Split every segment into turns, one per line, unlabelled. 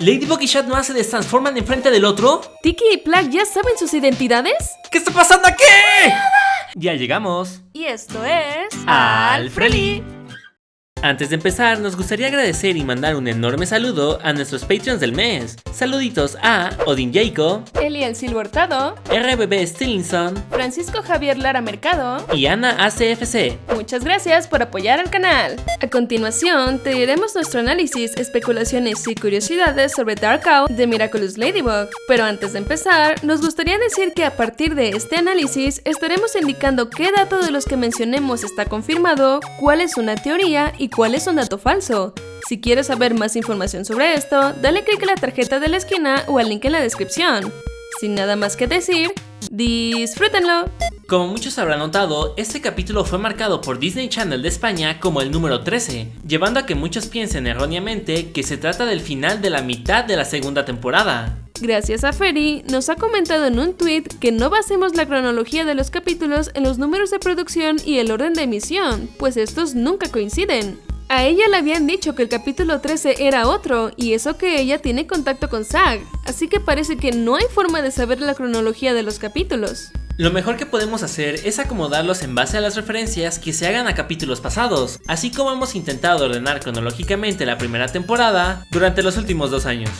¿Ladybug y Chat se transforman enfrente del otro?
¿Tiki y Plag ya saben sus identidades?
¿Qué está pasando aquí? Ya llegamos.
Y esto es...
Alfreli. Antes de empezar, nos gustaría agradecer y mandar un enorme saludo a nuestros Patreons del mes. Saluditos a Odin Jaco,
Eliel Silva Hurtado,
RBB Stillinson,
Francisco Javier Lara Mercado
y Ana ACFC.
Muchas gracias por apoyar al canal. A continuación, te diremos nuestro análisis, especulaciones y curiosidades sobre Dark Owl de Miraculous Ladybug. Pero antes de empezar, nos gustaría decir que a partir de este análisis estaremos indicando qué dato de los que mencionemos está confirmado, cuál es una teoría y cuál es un dato falso. Si quieres saber más información sobre esto, dale clic en la tarjeta de la esquina o al link en la descripción. Sin nada más que decir, disfrútenlo.
Como muchos habrán notado, este capítulo fue marcado por Disney Channel de España como el número 13, llevando a que muchos piensen erróneamente que se trata del final de la mitad de la segunda temporada.
Gracias a Feri, nos ha comentado en un tweet que no basemos la cronología de los capítulos en los números de producción y el orden de emisión, pues estos nunca coinciden. A ella le habían dicho que el capítulo 13 era otro, y eso que ella tiene contacto con SAG, así que parece que no hay forma de saber la cronología de los capítulos.
Lo mejor que podemos hacer es acomodarlos en base a las referencias que se hagan a capítulos pasados, así como hemos intentado ordenar cronológicamente la primera temporada durante los últimos 2 años.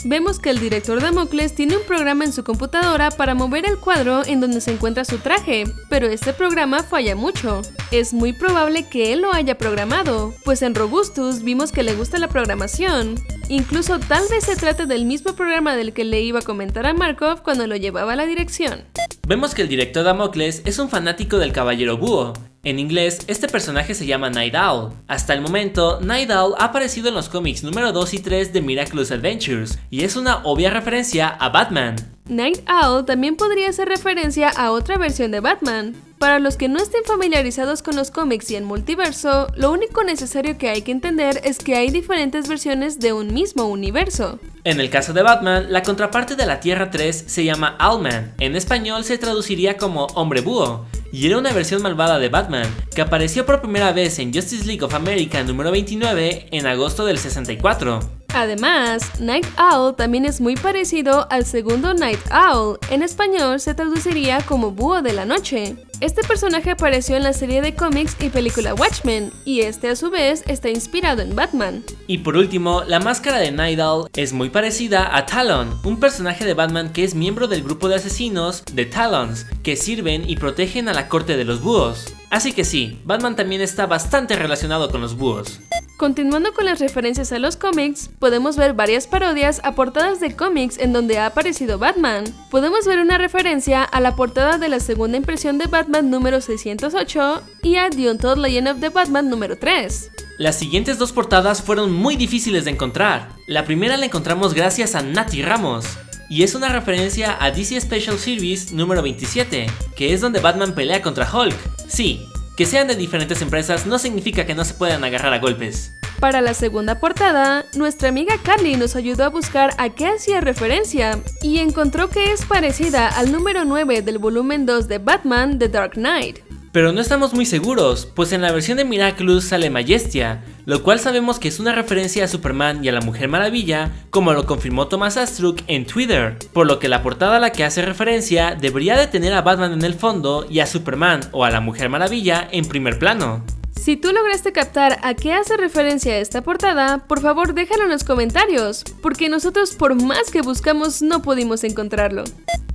Vemos que el director Damocles tiene un programa en su computadora para mover el cuadro en donde se encuentra su traje, pero este programa falla mucho. Es muy probable que él lo haya programado, pues en Robustus vimos que le gusta la programación. Incluso tal vez se trate del mismo programa del que le iba a comentar a Markov cuando lo llevaba a la dirección.
Vemos que el director Damocles es un fanático del Caballero Búho. En inglés, este personaje se llama Night Owl. Hasta el momento, Night Owl ha aparecido en los cómics número 2 y 3 de Miraculous Adventures, y es una obvia referencia a Batman.
Night Owl también podría hacer referencia a otra versión de Batman. Para los que no estén familiarizados con los cómics y el multiverso, lo único necesario que hay que entender es que hay diferentes versiones de un mismo universo.
En el caso de Batman, la contraparte de la Tierra 3 se llama Owlman, en español se traduciría como Hombre Búho, y era una versión malvada de Batman, que apareció por primera vez en Justice League of America número 29 en agosto del 64.
Además, Night Owl también es muy parecido al segundo Night Owl, en español se traduciría como Búho de la Noche. Este personaje apareció en la serie de cómics y película Watchmen, y este a su vez está inspirado en Batman.
Y por último, la máscara de Night Owl es muy parecida a Talon, un personaje de Batman que es miembro del grupo de asesinos de Talons, que sirven y protegen a la corte de los búhos. Así que sí, Batman también está bastante relacionado con los búhos.
Continuando con las referencias a los cómics, podemos ver varias parodias a portadas de cómics en donde ha aparecido Batman. Podemos ver una referencia a la portada de la segunda impresión de Batman número 608 y a The Untold Legend of the Batman número 3.
Las siguientes 2 portadas fueron muy difíciles de encontrar. La primera la encontramos gracias a Nati Ramos, y es una referencia a DC Special Series número 27, que es donde Batman pelea contra Hulk. Sí, que sean de diferentes empresas no significa que no se puedan agarrar a golpes.
Para la segunda portada, nuestra amiga Carly nos ayudó a buscar a qué hacía referencia y encontró que es parecida al número 9 del volumen 2 de Batman The Dark Knight.
Pero no estamos muy seguros, pues en la versión de Miraculous sale Majestia, lo cual sabemos que es una referencia a Superman y a la Mujer Maravilla, como lo confirmó Thomas Astruc en Twitter, por lo que la portada a la que hace referencia debería de tener a Batman en el fondo y a Superman o a la Mujer Maravilla en primer plano.
Si tú lograste captar a qué hace referencia esta portada, por favor déjalo en los comentarios, porque nosotros por más que buscamos no pudimos encontrarlo.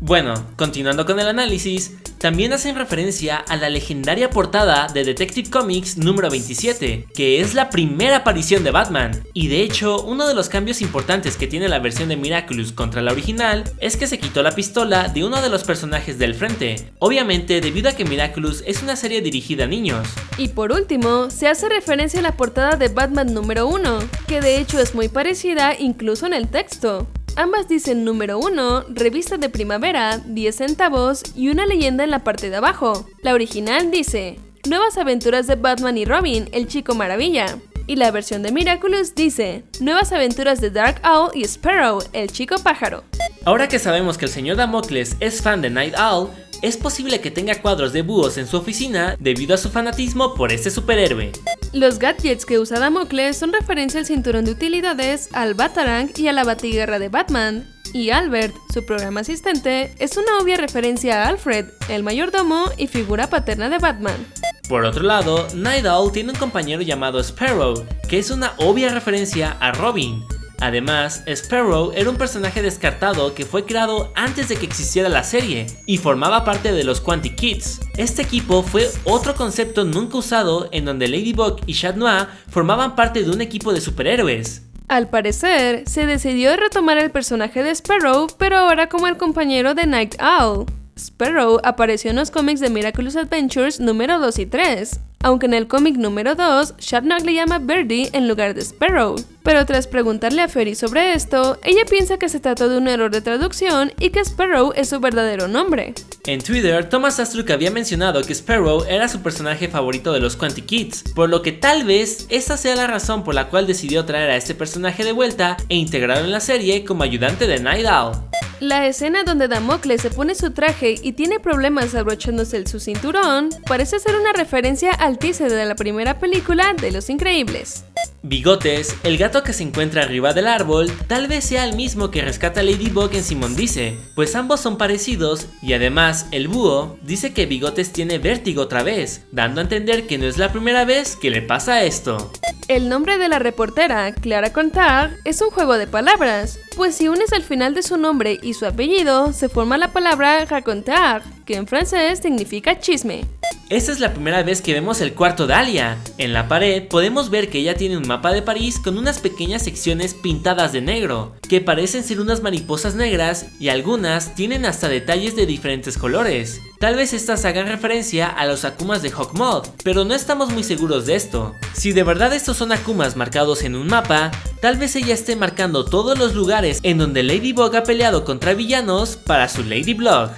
Bueno, continuando con el análisis, también hacen referencia a la legendaria portada de Detective Comics número 27, que es la primera aparición de Batman, y de hecho uno de los cambios importantes que tiene la versión de Miraculous contra la original es que se quitó la pistola de uno de los personajes del frente, obviamente debido a que Miraculous es una serie dirigida a niños.
Y por último, se hace referencia a la portada de Batman número 1, que de hecho es muy parecida incluso en el texto. Ambas dicen número 1, revista de primavera, 10 centavos y una leyenda en la parte de abajo. La original dice, Nuevas aventuras de Batman y Robin, el Chico Maravilla. Y la versión de Miraculous dice, Nuevas aventuras de Dark Owl y Sparrow, el Chico Pájaro.
Ahora que sabemos que el señor Damocles es fan de Night Owl, es posible que tenga cuadros de búhos en su oficina debido a su fanatismo por este superhéroe.
Los gadgets que usa Damocles son referencia al cinturón de utilidades, al Batarang y a la batiguerra de Batman. Y Albert, su programa asistente, es una obvia referencia a Alfred, el mayordomo y figura paterna de Batman.
Por otro lado, Night Owl tiene un compañero llamado Sparrow, que es una obvia referencia a Robin. Además, Sparrow era un personaje descartado que fue creado antes de que existiera la serie y formaba parte de los Quantic Kids. Este equipo fue otro concepto nunca usado en donde Ladybug y Chat Noir formaban parte de un equipo de superhéroes.
Al parecer, se decidió retomar el personaje de Sparrow, pero ahora como el compañero de Night Owl. Sparrow apareció en los cómics de Miraculous Adventures número 2 y 3, aunque en el cómic número 2, Shatnock le llama Birdie en lugar de Sparrow. Pero tras preguntarle a Ferry sobre esto, ella piensa que se trató de un error de traducción y que Sparrow es su verdadero nombre.
En Twitter, Thomas Astruc había mencionado que Sparrow era su personaje favorito de los Quantic Kids, por lo que tal vez esa sea la razón por la cual decidió traer a este personaje de vuelta e integrarlo en la serie como ayudante de Night Owl.
La escena donde Damocles se pone su traje y tiene problemas abrochándose su cinturón parece ser una referencia al teaser de la primera película de Los Increíbles.
Bigotes, el gato que se encuentra arriba del árbol, tal vez sea el mismo que rescata a Ladybug en Simón Dice, pues ambos son parecidos y además el búho dice que Bigotes tiene vértigo otra vez, dando a entender que no es la primera vez que le pasa esto.
El nombre de la reportera, Clara Contard, es un juego de palabras, pues si unes al final de su nombre y su apellido, se forma la palabra racontar, que en francés significa chisme.
Esta es la primera vez que vemos el cuarto de Alia. En la pared podemos ver que ella tiene un mapa de París con unas pequeñas secciones pintadas de negro, que parecen ser unas mariposas negras y algunas tienen hasta detalles de diferentes colores. Tal vez estas hagan referencia a los Akumas de Hawkmoth, pero no estamos muy seguros de esto. Si de verdad estos son Akumas marcados en un mapa, tal vez ella esté marcando todos los lugares en donde Ladybug ha peleado contra villanos para su Ladyblog.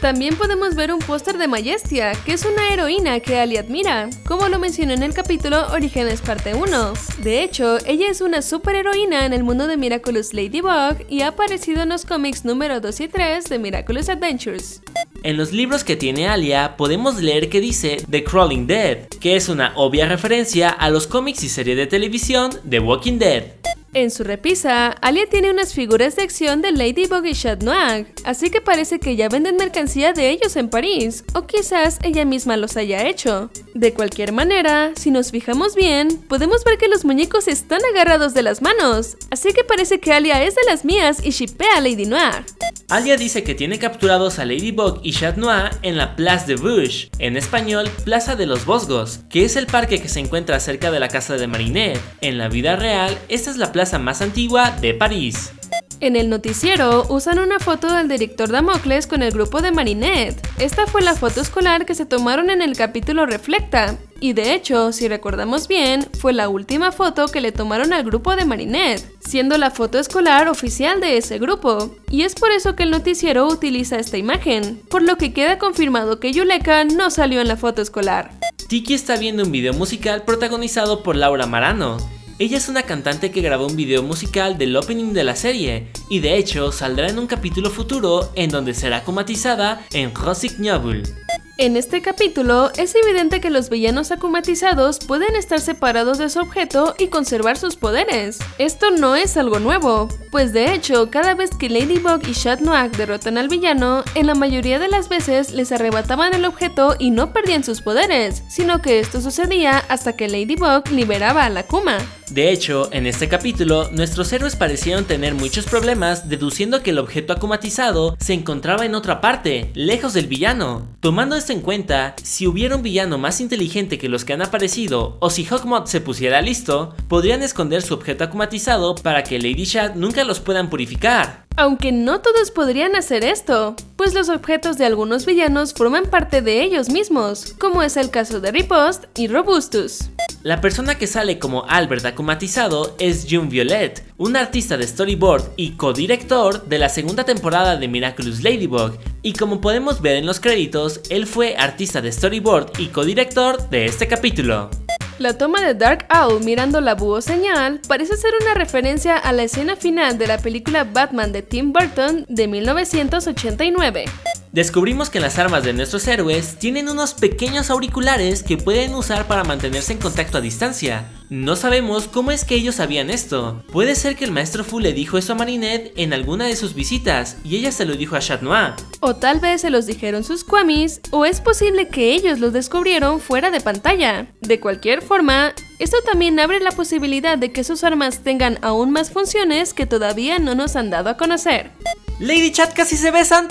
También podemos ver un póster de Majestia, que es una heroína que Ali admira, como lo mencionó en el capítulo Orígenes parte 1. De hecho, ella es una superheroína en el mundo de Miraculous Ladybug y ha aparecido en los cómics número 2 y 3 de Miraculous Adventures.
En los libros que tiene Alia podemos leer que dice The Crawling Dead, que es una obvia referencia a los cómics y serie de televisión The Walking Dead.
En su repisa, Alia tiene unas figuras de acción de Ladybug y Chat Noir, así que parece que ya venden mercancía de ellos en París, o quizás ella misma los haya hecho. De cualquier manera, si nos fijamos bien, podemos ver que los muñecos están agarrados de las manos, así que parece que Alia es de las mías y shippea a Lady Noir.
Alia dice que tiene capturados a Ladybug y Chat Noir en la Place de Bouge, en español Plaza de los Bosgos, que es el parque que se encuentra cerca de la casa de Marinette. En la vida real, esta es la plaza más antigua de París.
En el noticiero usan una foto del director Damocles con el grupo de Marinette. Esta fue la foto escolar que se tomaron en el capítulo Reflecta, y de hecho, si recordamos bien, fue la última foto que le tomaron al grupo de Marinette, siendo la foto escolar oficial de ese grupo, y es por eso que el noticiero utiliza esta imagen, por lo que queda confirmado que Yuleka no salió en la foto escolar.
Tiki está viendo un video musical protagonizado por Laura Marano. Ella es una cantante que grabó un video musical del opening de la serie, y de hecho saldrá en un capítulo futuro en donde será akumatizada en Rossignol.
En este capítulo, es evidente que los villanos akumatizados pueden estar separados de su objeto y conservar sus poderes. Esto no es algo nuevo, pues de hecho, cada vez que Ladybug y Chat Noir derrotan al villano, en la mayoría de las veces les arrebataban el objeto y no perdían sus poderes, sino que esto sucedía hasta que Ladybug liberaba al Akuma.
De hecho, en este capítulo, nuestros héroes parecieron tener muchos problemas deduciendo que el objeto akumatizado se encontraba en otra parte, lejos del villano. Tomando esto en cuenta, si hubiera un villano más inteligente que los que han aparecido, o si Hawkmoth se pusiera listo, podrían esconder su objeto akumatizado para que Lady Chat nunca los puedan purificar.
Aunque no todos podrían hacer esto, pues los objetos de algunos villanos forman parte de ellos mismos, como es el caso de Riposte y Robustus.
La persona que sale como Albert akumatizado es June Violet, un artista de storyboard y codirector de la segunda temporada de Miraculous Ladybug, y como podemos ver en los créditos, él fue artista de storyboard y codirector de este capítulo.
La toma de Dark Owl mirando la búho señal parece ser una referencia a la escena final de la película Batman de Tim Burton de 1989.
Descubrimos que las armas de nuestros héroes tienen unos pequeños auriculares que pueden usar para mantenerse en contacto a distancia. No sabemos cómo es que ellos sabían esto. Puede ser que el maestro Fu le dijo eso a Marinette en alguna de sus visitas y ella se lo dijo a Chat Noir.
O tal vez se los dijeron sus Kwamis, o es posible que ellos los descubrieron fuera de pantalla. De cualquier forma, esto también abre la posibilidad de que sus armas tengan aún más funciones que todavía no nos han dado a conocer.
Lady Chat casi se besan.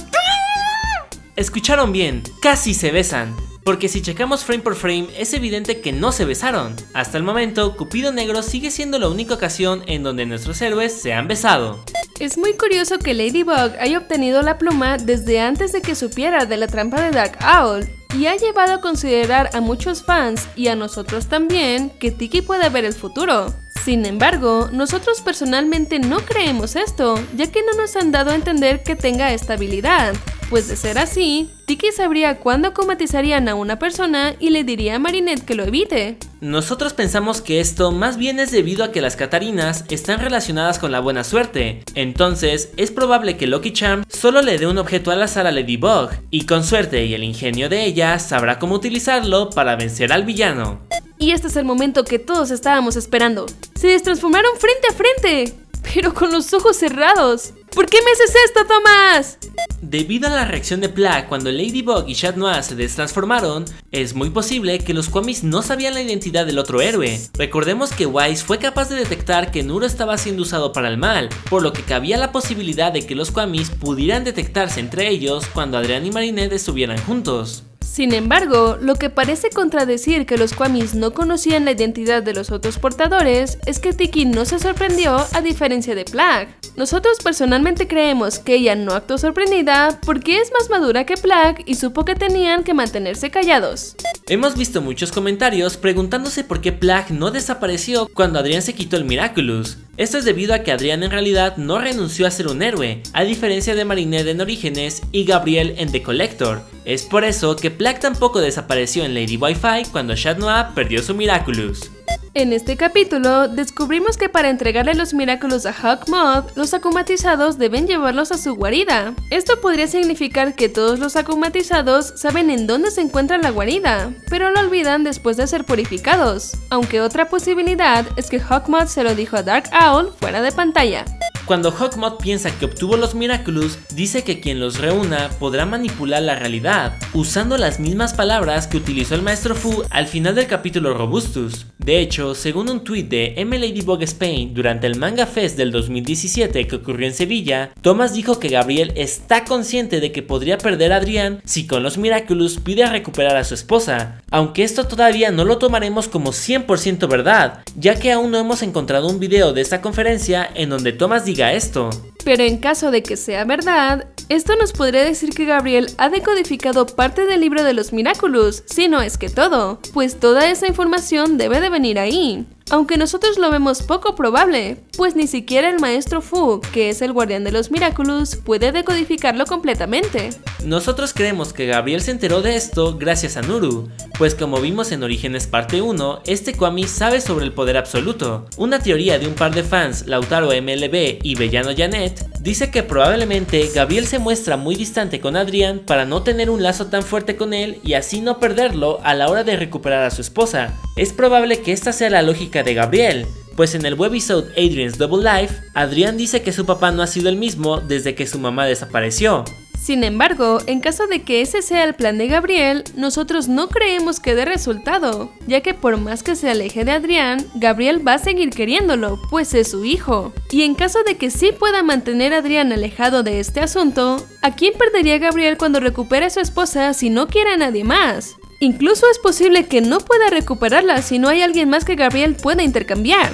Escucharon bien, casi se besan. Porque si checamos frame por frame es evidente que no se besaron. Hasta el momento, Cupido Negro sigue siendo la única ocasión en donde nuestros héroes se han besado.
Es muy curioso que Ladybug haya obtenido la pluma desde antes de que supiera de la trampa de Dark Owl, y ha llevado a considerar a muchos fans, y a nosotros también, que Tiki puede ver el futuro. Sin embargo, nosotros personalmente no creemos esto, ya que no nos han dado a entender que tenga esta habilidad. Pues de ser así, Tiki sabría cuándo comatizarían a una persona y le diría a Marinette que lo evite.
Nosotros pensamos que esto más bien es debido a que las Catarinas están relacionadas con la buena suerte. Entonces, es probable que Lucky Charm solo le dé un objeto al azar a Ladybug, y con suerte y el ingenio de ella sabrá cómo utilizarlo para vencer al villano.
Y este es el momento que todos estábamos esperando. Se destransformaron frente a frente, pero con los ojos cerrados. ¿Por qué me haces esto, Thomas?
Debido a la reacción de Plagg cuando Ladybug y Chat Noir se destransformaron, es muy posible que los Kwamis no sabían la identidad del otro héroe. Recordemos que Wise fue capaz de detectar que Nuro estaba siendo usado para el mal, por lo que cabía la posibilidad de que los Kwamis pudieran detectarse entre ellos cuando Adrian y Marinette estuvieran juntos.
Sin embargo, lo que parece contradecir que los Kwamis no conocían la identidad de los otros portadores es que Tiki no se sorprendió a diferencia de Plagg. Nosotros personalmente creemos que ella no actuó sorprendida porque es más madura que Plagg y supo que tenían que mantenerse callados.
Hemos visto muchos comentarios preguntándose por qué Plagg no desapareció cuando Adrian se quitó el Miraculous. Esto es debido a que Adrian en realidad no renunció a ser un héroe, a diferencia de Marinette en Orígenes y Gabriel en The Collector. Es por eso que Plagg tampoco desapareció en Lady Wi-Fi cuando Chat Noir perdió su Miraculous.
En este capítulo, descubrimos que para entregarle los Miraculous a Hawkmoth, los acumatizados deben llevarlos a su guarida. Esto podría significar que todos los acumatizados saben en dónde se encuentra la guarida, pero lo olvidan después de ser purificados. Aunque otra posibilidad es que Hawkmoth se lo dijo a Dark Owl fuera de pantalla.
Cuando Hawkmoth piensa que obtuvo los Miraculous, dice que quien los reúna podrá manipular la realidad, usando las mismas palabras que utilizó el maestro Fu al final del capítulo Robustus. De hecho, según un tweet de M. Ladybug Spain durante el Manga Fest del 2017 que ocurrió en Sevilla, Thomas dijo que Gabriel está consciente de que podría perder a Adrian si con los Miraculous pide recuperar a su esposa, aunque esto todavía no lo tomaremos como 100% verdad, ya que aún no hemos encontrado un video de esta conferencia en donde Thomas diga esto.
Pero en caso de que sea verdad, esto nos podría decir que Gabriel ha decodificado parte del libro de los Miraculous, si no es que todo, pues toda esa información debe de venir ahí. Aunque nosotros lo vemos poco probable, pues ni siquiera el maestro Fu, que es el guardián de los Miraculous, puede decodificarlo completamente.
Nosotros creemos que Gabriel se enteró de esto gracias a Nuru, pues como vimos en Orígenes parte 1, este Kwami sabe sobre el poder absoluto. Una teoría de un par de fans, Lautaro MLB y Bellano Janet, dice que probablemente Gabriel se muestra muy distante con Adrian para no tener un lazo tan fuerte con él y así no perderlo a la hora de recuperar a su esposa. Es probable que esta sea la lógica de Gabriel, pues en el webisode Adrian's Double Life, Adrian dice que su papá no ha sido el mismo desde que su mamá desapareció.
Sin embargo, en caso de que ese sea el plan de Gabriel, nosotros no creemos que dé resultado, ya que por más que se aleje de Adrian, Gabriel va a seguir queriéndolo, pues es su hijo. Y en caso de que sí pueda mantener a Adrian alejado de este asunto, ¿a quién perdería Gabriel cuando recupere a su esposa si no quiere a nadie más? Incluso es posible que no pueda recuperarla si no hay alguien más que Gabriel pueda intercambiar.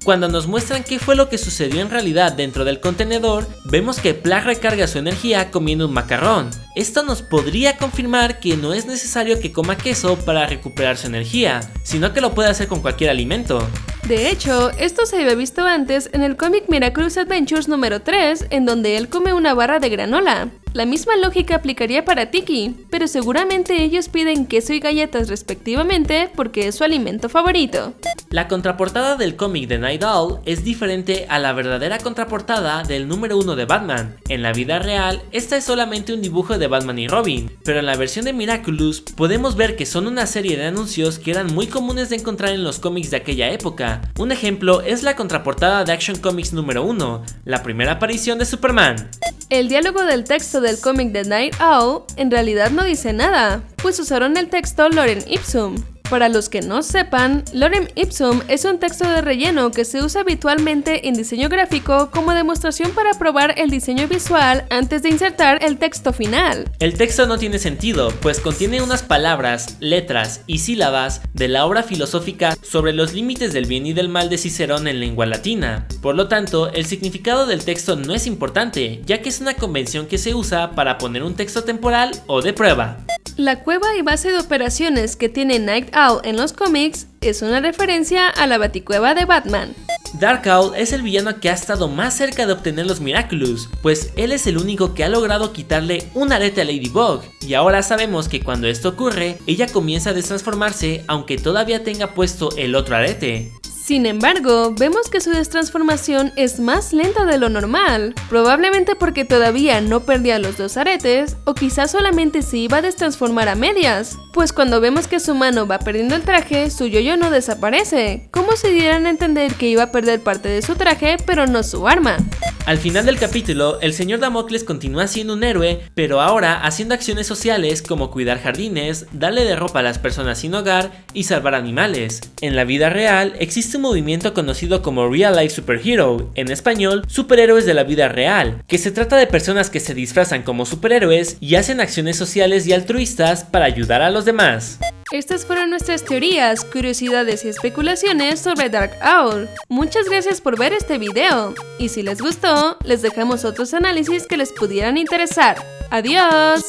Cuando nos muestran qué fue lo que sucedió en realidad dentro del contenedor, vemos que Plagg recarga su energía comiendo un macarrón. Esto nos podría confirmar que no es necesario que coma queso para recuperar su energía, sino que lo puede hacer con cualquier alimento.
De hecho, esto se había visto antes en el cómic Miraculous Adventures número 3, en donde él come una barra de granola. La misma lógica aplicaría para Tiki, pero seguramente ellos piden queso y galletas respectivamente porque es su alimento favorito.
La contraportada del cómic de Night Owl es diferente a la verdadera contraportada del número 1 de Batman. En la vida real, esta es solamente un dibujo de Batman y Robin, pero en la versión de Miraculous podemos ver que son una serie de anuncios que eran muy comunes de encontrar en los cómics de aquella época. Un ejemplo es la contraportada de Action Comics número 1, la primera aparición de Superman.
El diálogo del texto del cómic de Night Owl en realidad no dice nada, pues usaron el texto Lorem Ipsum. Para los que no sepan, Lorem Ipsum es un texto de relleno que se usa habitualmente en diseño gráfico como demostración para probar el diseño visual antes de insertar el texto final.
El texto no tiene sentido, pues contiene unas palabras, letras y sílabas de la obra filosófica sobre los límites del bien y del mal de Cicerón en lengua latina. Por lo tanto, el significado del texto no es importante, ya que es una convención que se usa para poner un texto temporal o de prueba.
La cueva y base de operaciones que tiene Night Owl en los cómics es una referencia a la Baticueva de Batman.
Dark Owl es el villano que ha estado más cerca de obtener los Miraculous, pues él es el único que ha logrado quitarle un arete a Ladybug, y ahora sabemos que cuando esto ocurre, ella comienza a destransformarse aunque todavía tenga puesto el otro arete.
Sin embargo, vemos que su destransformación es más lenta de lo normal, probablemente porque todavía no perdía los dos aretes, o quizás solamente se iba a destransformar a medias, pues cuando vemos que su mano va perdiendo el traje, su yo-yo no desaparece, como si dieran a entender que iba a perder parte de su traje, pero no su arma.
Al final del capítulo, el señor Damocles continúa siendo un héroe, pero ahora haciendo acciones sociales como cuidar jardines, darle de ropa a las personas sin hogar y salvar animales. En la vida real, existe un movimiento conocido como Real Life Superhero, en español, superhéroes de la vida real, que se trata de personas que se disfrazan como superhéroes y hacen acciones sociales y altruistas para ayudar a los demás.
Estas fueron nuestras teorías, curiosidades y especulaciones sobre Dark Owl. Muchas gracias por ver este video, y si les gustó, les dejamos otros análisis que les pudieran interesar. ¡Adiós!